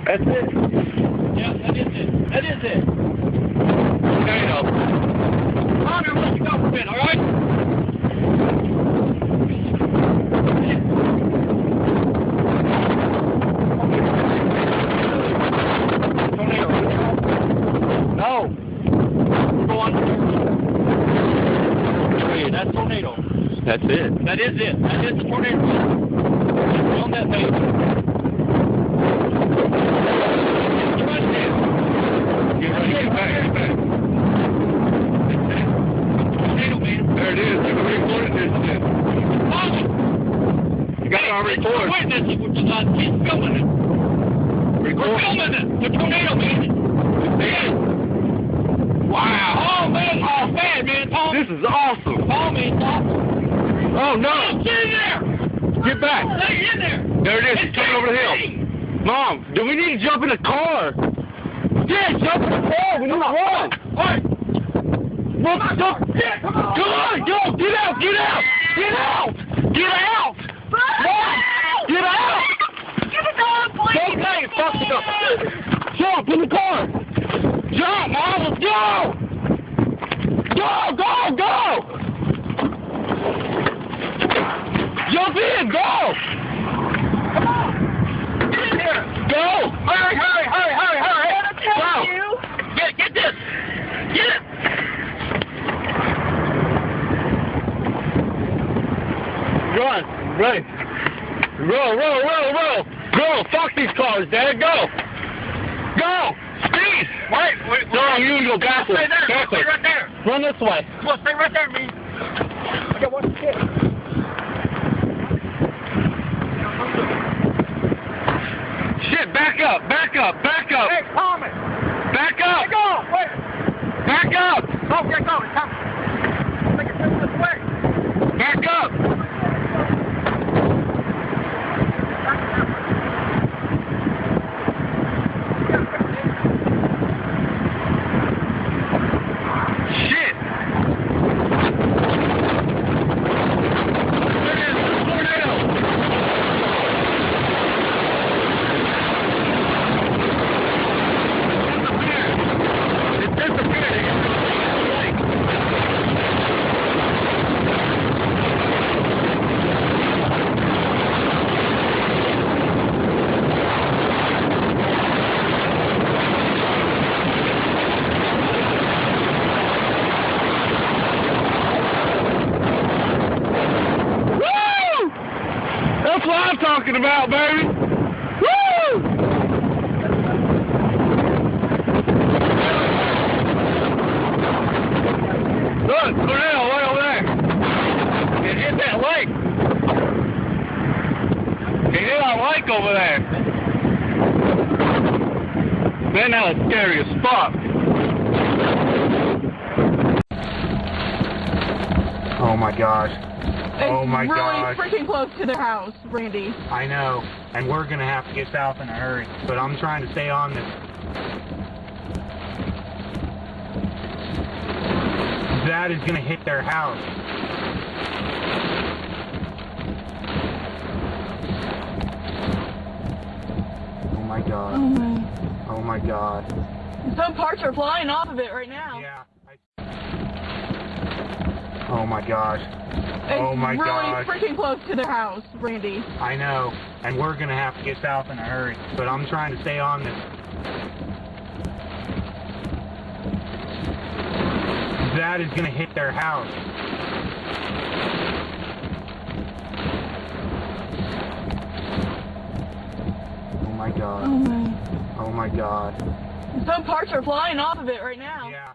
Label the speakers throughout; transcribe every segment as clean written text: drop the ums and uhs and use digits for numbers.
Speaker 1: That's it.
Speaker 2: Yeah, that is it. That is it.
Speaker 1: Tornado.
Speaker 2: Connor, let's go for a bit, all right?
Speaker 1: Tornado. No.
Speaker 2: Go on. That's tornado.
Speaker 1: That's it.
Speaker 2: That is it. That is the tornado. On that page. Get right there.
Speaker 1: Get ready. Get back. Get back.
Speaker 2: Tornado, man.
Speaker 1: There it is. You recorded this shit. You got it on record.
Speaker 2: Wait, this is what you got. Keep filming it. We're filming it. The tornado, man. Man. Wow. Oh, man. Oh, man, Paul.
Speaker 1: This is awesome.
Speaker 2: Paul, man. Paul.
Speaker 1: Oh, no.
Speaker 2: Get in there.
Speaker 1: Get back.
Speaker 2: Stay in there.
Speaker 1: There it is. It's coming over the hill. Mom, do we need to jump in the car? Yeah, jump in the car. We need to run.
Speaker 2: All right.
Speaker 1: Look, look.
Speaker 2: Yeah, come on.
Speaker 1: Come on, go. Get out. Get out. Get out. Get out. Mom, get out.
Speaker 3: Get the dog, please.
Speaker 1: Okay, fuck it up. Jump in the car. Jump, Mom. Let's go. Go, go, go. Jump in. Go.
Speaker 2: Come on. Get in here.
Speaker 1: Go.
Speaker 2: Hurry, hurry, hurry, hurry, hurry.
Speaker 3: I'm gonna tell
Speaker 1: Go.
Speaker 3: you.
Speaker 2: Get this. Get it.
Speaker 1: Run. Ready. Roll, roll, roll, roll. Go. Fuck these cars, Dad. Go. Go. Speed.
Speaker 2: Wait.
Speaker 1: No, you can go backwards.
Speaker 2: Stay there.
Speaker 1: Backwards.
Speaker 2: Stay right there.
Speaker 1: Run this way.
Speaker 2: Come on, stay right there, me. I got one kid.
Speaker 1: Shit, back up, back up, back up.
Speaker 2: Hey, Tommy.
Speaker 1: Back up.
Speaker 2: Get going. Wait.
Speaker 1: Back up.
Speaker 2: Oh, get going. Come. Take it this way.
Speaker 1: Back up. Shit. There it is. Tornado. It disappeared. It That's what I'm talking about, baby. Woo! Look, tornado right over there. It hit that lake. It hit our lake over there. Man, that was scary as fuck. Oh my gosh. Oh my gosh.
Speaker 3: It's really freaking close to their house, Randy.
Speaker 1: I know, and we're gonna have to get south in a hurry, but I'm trying to stay on this. That is gonna hit their house. Oh my god.
Speaker 3: Oh my.
Speaker 1: Oh my god.
Speaker 3: Some parts are flying off of it right now.
Speaker 1: Yeah. Oh my gosh.
Speaker 3: It's
Speaker 1: Oh my
Speaker 3: really
Speaker 1: gosh.
Speaker 3: freaking close to their house, Randy.
Speaker 1: I know, and we're gonna have to get south in a hurry, but I'm trying to stay on this. That is gonna hit their house. Oh my god.
Speaker 3: Oh my.
Speaker 1: Oh my god.
Speaker 3: Some parts are flying off of it right now.
Speaker 1: Yeah.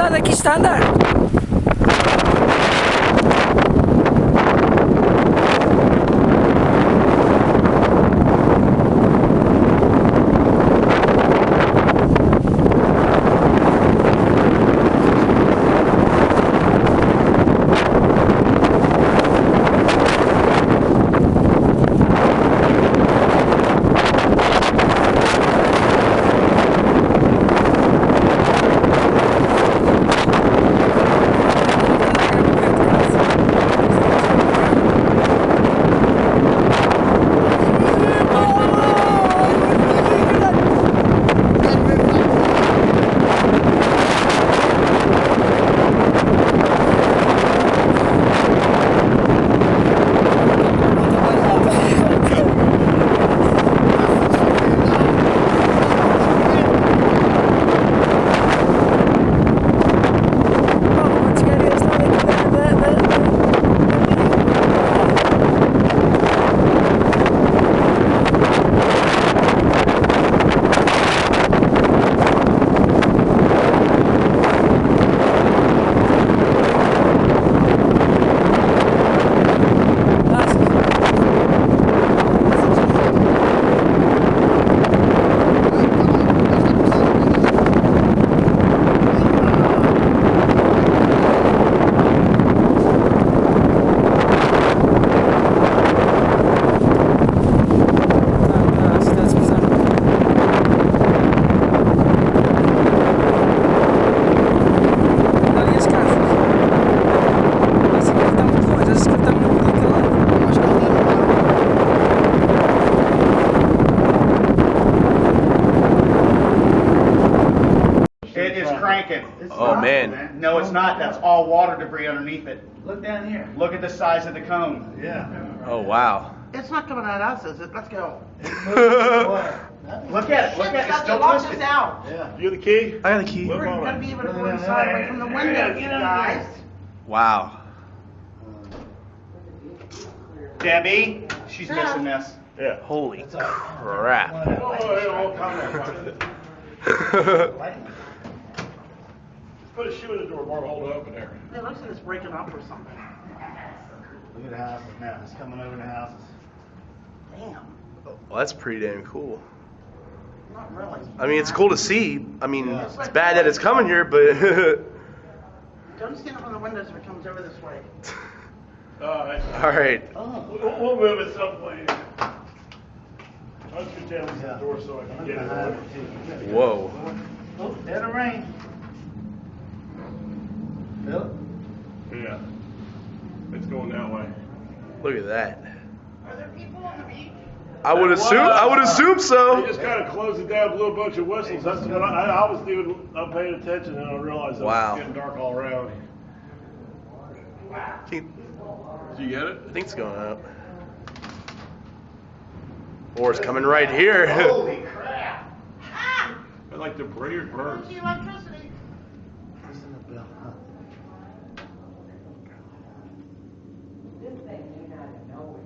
Speaker 4: ma taki standard.
Speaker 5: It is cranking.
Speaker 1: Oh man.
Speaker 5: No, it's not. That's all water debris underneath it.
Speaker 6: Look down here.
Speaker 5: Look at the size of the cone.
Speaker 6: Yeah.
Speaker 1: Oh wow.
Speaker 6: It's not coming at us, is it? Let's go.
Speaker 5: Look at it. Look at it. It's still
Speaker 6: Lock us
Speaker 5: twisted.
Speaker 6: out.
Speaker 5: Yeah.
Speaker 2: You the key?
Speaker 1: I got a key.
Speaker 6: We're going to be able to go inside away from the windows, you guys.
Speaker 1: Wow.
Speaker 5: Debbie, she's missing this.
Speaker 2: Yeah.
Speaker 1: Holy crap.
Speaker 2: Put a shoe in the door, Mark, hold it open there.
Speaker 6: It looks like it's breaking up or something.
Speaker 5: Look at the houses now. It's coming over the houses.
Speaker 6: Damn.
Speaker 1: Well, that's pretty damn cool.
Speaker 6: Not really.
Speaker 1: I mean, it's cool to see. I mean, it's bad that it's coming here, but
Speaker 6: Don't stand up on the windows if it comes over this way.
Speaker 1: all right.
Speaker 2: We'll move it someplace. I'll just down the door so I can get it.
Speaker 1: Whoa.
Speaker 5: Oh, there's the rain. Phil?
Speaker 2: Yeah. It's going that way.
Speaker 1: Look at that.
Speaker 6: Are there people on the beach?
Speaker 1: I would assume
Speaker 2: They
Speaker 1: so.
Speaker 2: just kind of closed it down, blew a bunch of whistles. That's what I was doing. I'm paying attention, and I realized it
Speaker 1: Wow.
Speaker 2: was getting dark all around.
Speaker 1: I think
Speaker 2: Did you get it?
Speaker 1: it's going up. Or it's coming right here.
Speaker 5: Holy crap.
Speaker 6: Ah!
Speaker 2: I like the brilliant birds.
Speaker 6: The electricity.
Speaker 5: Listen to Bill, huh?
Speaker 7: This thing came out of nowhere.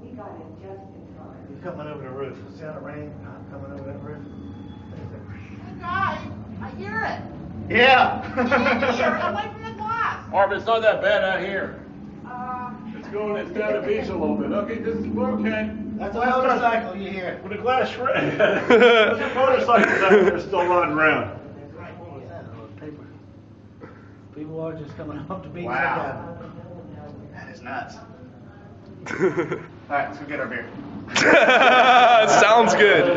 Speaker 7: We got it just in time.
Speaker 5: He's coming over the roof. See how the rain coming over that roof?
Speaker 6: Hey guys, I hear it.
Speaker 5: Yeah.
Speaker 6: Here, away from the glass.
Speaker 2: Marvin, it's not that bad out here.
Speaker 6: Uh,
Speaker 2: It's down the beach a little bit. Okay, we're okay.
Speaker 5: That's a motorcycle you hear.
Speaker 2: With the glass shred. There's a motorcycles out there still running around.
Speaker 5: People are just coming off the beach.
Speaker 6: Wow.
Speaker 5: That is nuts. All right, let's go get our beer.
Speaker 1: Sounds good.